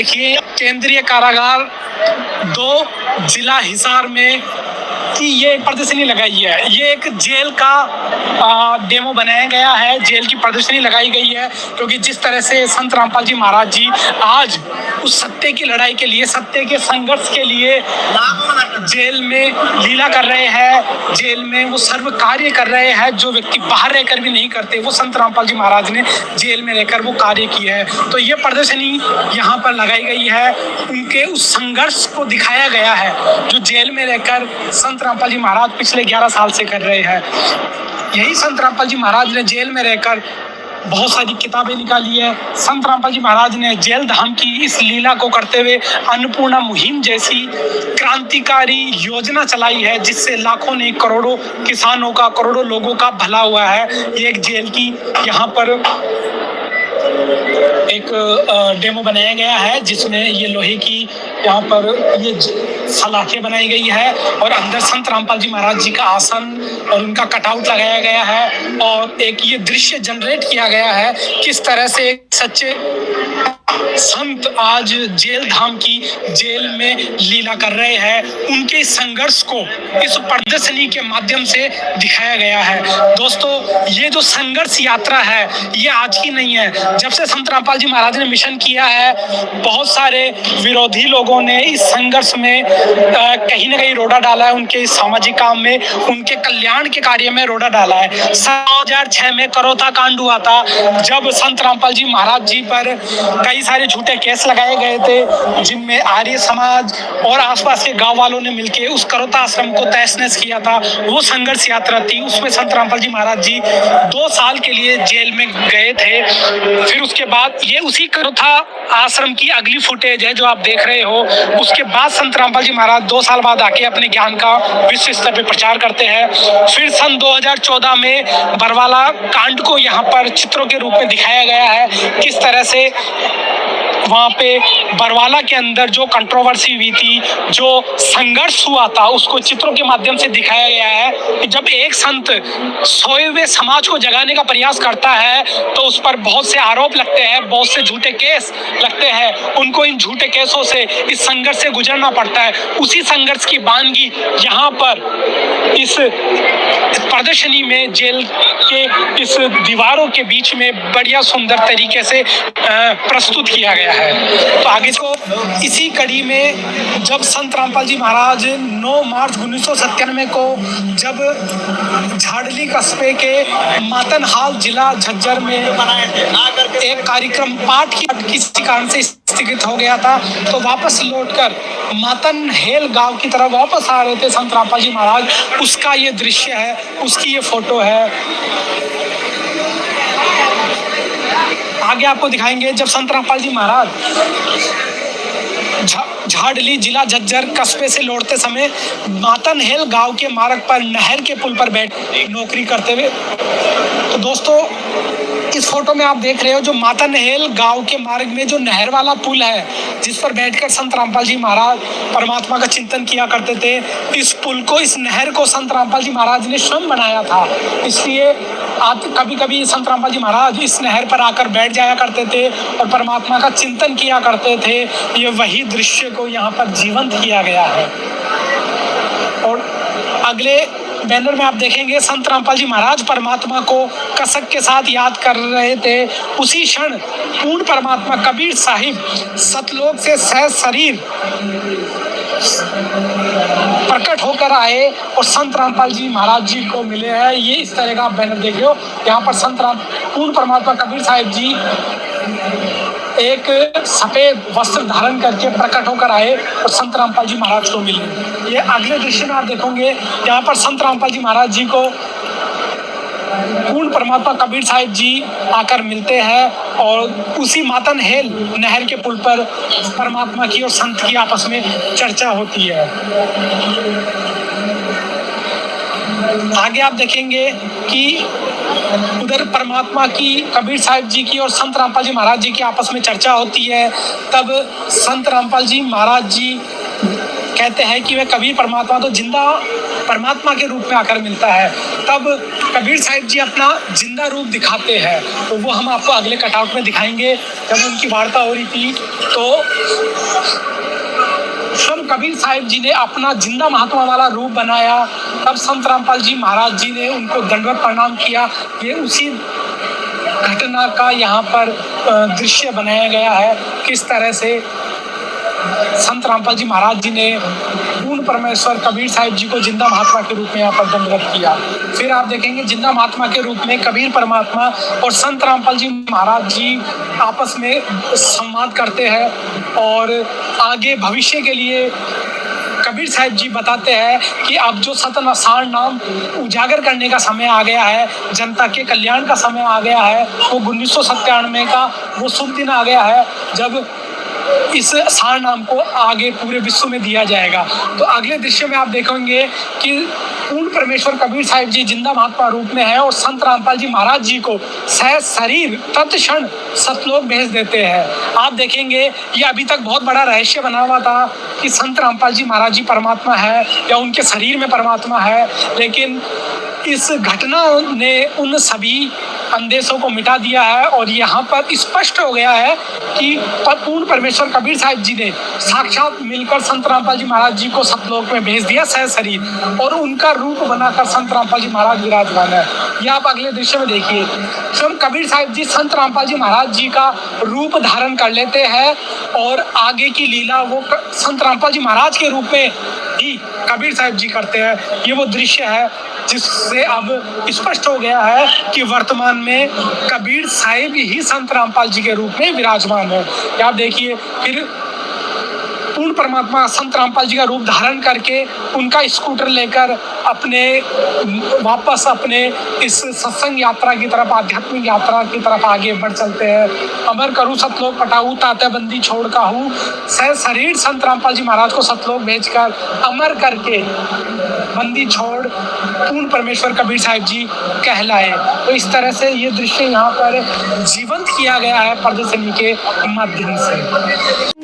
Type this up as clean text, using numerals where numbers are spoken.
देखिए, केंद्रीय कारागार 2 जिला हिसार में कि ये एक प्रदर्शनी लगाई है। ये एक जेल का डेमो बनाया गया है, जेल की प्रदर्शनी लगाई गई है, क्योंकि जिस तरह से संत रामपाल जी महाराज जी आज उस सत्य की लड़ाई के लिए, सत्य के संघर्ष के लिए जेल में लीला कर रहे हैं, जेल में वो सर्व कार्य कर रहे हैं जो व्यक्ति बाहर रहकर भी नहीं करते, वो संत रामपाल जी महाराज ने जेल में रहकर वो कार्य किया है। तो ये प्रदर्शनी यहाँ पर लगाई गई है, उनके उस संघर्ष को दिखाया गया है जो जेल में रहकर संत रामपाल जी महाराज पिछले 11 साल से कर रहे हैं। यही संत रामपाल जी महाराज ने जेल में रहकर बहुत सारी किताबें निकाली है। संत रामपाल जी महाराज ने जेल धाम की इस लीला को करते हुए अन्नपूर्णा मुहिम जैसी क्रांतिकारी योजना चलाई है, जिससे लाखों ने, करोड़ों किसानों का, करोड़ों लोगों का भला हुआ है। ये एक जेल की यहाँ पर एक डेमो बनाया गया है, जिसमें ये लोहे की यहाँ पर ये सलाखें बनाई गई है और अंदर संत रामपाल जी महाराज जी का आसन और उनका कटआउट लगाया गया है और एक ये दृश्य जनरेट किया गया है किस तरह से एक सच्चे संत आज जेल धाम की जेल में लीला कर रहे हैं। उनके संघर्ष को इस प्रदर्शनी के माध्यम से दिखाया गया है। दोस्तों, ये जो संघर्ष यात्रा है ये आज की नहीं है। जब से संत रामपाल जी महाराज ने मिशन किया है, बहुत सारे विरोधी लोगों ने इस संघर्ष में कहीं ना कहीं रोड़ा डाला है, उनके सामाजिक काम में, उनके कल्याण के कार्य में रोड़ा डाला है। 2006 में करौता कांड हुआ था, जब संत रामपाल जी महाराज जी पर कई सारे झूठे केस लगाए गए थे, जिनमें आर्य समाज और आसपास के गांव वालों ने मिलकर उस करौता आश्रम को तहस-नहस किया था। वो संघर्ष यात्रा थी, उसमें संत रामपाल जी महाराज जी 2 साल के लिए जेल में गए थे। फिर उसके बाद ये उसी करौता आश्रम की अगली फुटेज है जो आप देख रहे हो। उसके बाद संत रामपाल जी महाराज 2 साल बाद आके अपने ज्ञान का विश्व स्तर पर प्रचार करते हैं। फिर सन 2014 में बरवाला कांड को यहाँ पर चित्रों के रूप में दिखाया गया है, किस तरह से वहाँ पे बरवाला के अंदर जो कंट्रोवर्सी हुई थी, जो संघर्ष हुआ था, उसको चित्रों के माध्यम से दिखाया गया है कि जब एक संत सोए हुए समाज को जगाने का प्रयास करता है तो उस पर बहुत से आरोप लगते हैं, बहुत से झूठे केस लगते हैं, उनको इन झूठे केसों से, इस संघर्ष से गुजरना पड़ता है। उसी संघर्ष की वानगी यहाँ पर इस प्रदर्शनी में जेल के इस दीवारों के बीच में बढ़िया सुंदर तरीके से प्रस्तुत किया गया है। तो आगे को इसी कड़ी में जब संत रामपाल जी महाराज 9 मार्च 1997 को जब झाड़ली कस्बे के मातनहाल जिला झज्जर में एक कार्यक्रम पाठ की किसी कारण से स्थगित हो गया था, तो वापस लौटकर मातनहेल गांव की तरफ वापस आ रहे थे संत रामपाल जी महाराज। उसका ये दृश्य है, उसकी ये फोटो है। आगे आपको दिखाएंगे जब संत रामपाल जी महाराज झाड़ली जिला झज्जर कस्बे से लौटते समय मातनहेल गांव के मार्ग पर नहर के पुल पर बैठ नौकरी करते हुए। तो दोस्तों, इस फोटो में आप देख रहे हो जो मातनहेल गांव के मार्ग में जो नहर वाला पुल है, जिस पर बैठकर संत रामपाल जी महाराज परमात्मा का चिंतन किया करते थे। इस पुल को, इस नहर को संत रामपाल जी महाराज ने स्वयं बनाया था, इसलिए आप कभी कभी संत रामपाल जी महाराज इस नहर पर आकर बैठ जाया करते थे और परमात्मा का चिंतन किया करते थे। ये वही दृश्य को यहाँ पर जीवंत किया गया है। और अगले बैनर में आप देखेंगे संत रामपाल जी महाराज परमात्मा को कसक के साथ याद कर रहे थे। उसी क्षण पूर्ण परमात्मा कबीर साहिब सतलोक से सहज शरीर प्रकट होकर आए और संत रामपाल जी महाराज जी को मिले हैं। ये इस तरह का आप बैनर देख रहे हो, यहाँ पर संत राम पूर्ण परमात्मा कबीर साहिब जी एक सफेद वस्त्र धारण करके प्रकट होकर आए और संत रामपाल जी महाराज को मिले। ये अगले दृश्य में आप देखोगे, यहाँ पर संत रामपाल जी महाराज जी को पूर्ण परमात्मा कबीर साहिब जी आकर मिलते हैं और उसी मातनहेल नहर के पुल पर परमात्मा की और संत की आपस में चर्चा होती है। आगे आप देखेंगे कि उधर परमात्मा की, कबीर साहिब जी की और संत रामपाल जी महाराज जी की आपस में चर्चा होती है। तब संत रामपाल जी महाराज जी कहते हैं कि वे कबीर परमात्मा तो जिंदा परमात्मा के रूप में आकर मिलता है, तब कबीर साहिब जी अपना जिंदा रूप दिखाते हैं। तो वो हम आपको अगले कटआउट में दिखाएंगे। जब उनकी वार्ता हो रही थी तो संत कबीर साहिब जी ने अपना जिंदा महात्मा वाला रूप बनाया, तब संत रामपाल जी महाराज जी ने उनको दंडवत प्रणाम किया। ये उसी घटना का यहाँ पर दृश्य बनाया गया है, किस तरह से संत रामपाल जी महाराज जी ने पूर्ण परमेश्वर कबीर साहिब जी को जिंदा महात्मा के रूप में यहाँ पर दंडवत किया। फिर आप देखेंगे जिंदा महात्मा के रूप में कबीर परमात्मा और संत रामपाल जी महाराज जी आपस में संवाद करते हैं और आगे भविष्य के लिए कबीर साहिब जी बताते हैं कि अब जो सतनासार नाम उजागर करने का समय आ गया है, जनता के कल्याण का समय आ गया है, वो 1997 का वो शुभ दिन आ गया है जब इस सार नाम को आगे पूरे विश्व में दिया जाएगा। तो अगले दृश्य में आप देखेंगे कि पूर्ण परमेश्वर कबीर साहिब जी जिंदा महात्मा रूप में है और संत रामपाल जी महाराज जी को सहज शरीर तत्क्षण सतलोक भेज देते हैं। आप देखेंगे ये अभी तक बहुत बड़ा रहस्य बना हुआ था कि संत रामपाल जी महाराज जी परमात्मा है या उनके शरीर में परमात्मा है, लेकिन इस घटना ने उन सभी अंदेशों को मिटा दिया है और यहाँ पर स्पष्ट हो गया है कि पूर्ण परमेश्वर कबीर साहिब जी ने साक्षात मिलकर संत रामपाल जी महाराज जी को सतलोक में भेज दिया सहज शरीर, और उनका रूप बनाकर संत रामपाल जी महाराज विराजमान है। यह आप अगले दृश्य में देखिए, स्वयं कबीर साहिब जी संत रामपाल जी महाराज जी का रूप धारण कर लेते हैं और आगे की लीला वो संत रामपाल जी महाराज के रूप में ही कबीर साहिब जी करते हैं। ये वो दृश्य है जिससे अब स्पष्ट हो गया है कि वर्तमान में कबीर साहिब ही संत रामपाल जी के रूप में विराजमान है। आप देखिए फिर पूर्ण परमात्मा संत रामपाल जी का रूप धारण करके उनका स्कूटर लेकर वापस अपने इस सत्संग यात्रा की तरफ, आध्यात्मिक यात्रा की तरफ आगे बढ़ चलते हैं। अमर करूँ सतलोक पटाऊ ताते बंदी छोड़ का हूँ, सह शरीर संत रामपाल जी महाराज को सतलोक भेजकर अमर करके बंदी छोड़ पूर्ण परमेश्वर कबीर साहिब जी कहलाए। तो इस तरह से ये दृश्य यहाँ पर जीवंत किया गया है प्रदर्शनी के माध्यम से।